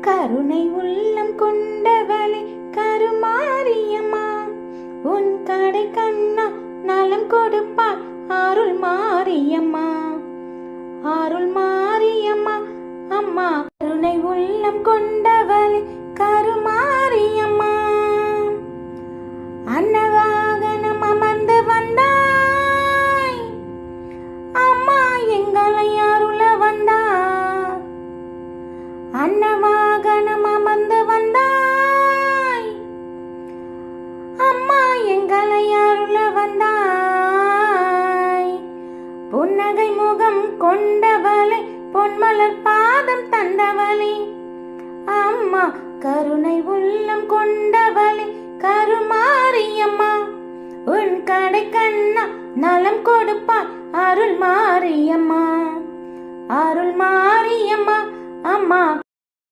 கருணை உள்ளம் கொண்டவளே கருமாரியம்மா, உன் கடை கண்ணா நலம் கொடுப்பார் அருள் மாரியம்மா, அருள் மாரியம்மா அம்மா. கருணை உள்ளம் கொண்டவளே கருமாரியம்மா, அன்னவாகனம் அமர்ந்து வந்தாய் அம்மா, எங்களை அருள வந்தாய். அன்னவாகனம் அமர்ந்து வந்தாய் அம்மா, எங்களை அருள வந்தாய். புன்னகை முகம் கொண்டவளை பொன்மலர் பாதம் தந்தவளே அம்மா, கருணை உள்ளம் கொண்டவளே கருமாரியம்மா, உன் கடை கண்ணா நலம் கொடுப்பார் அருள் மாரியம்மா, அருள் மாரியம்மா அம்மா.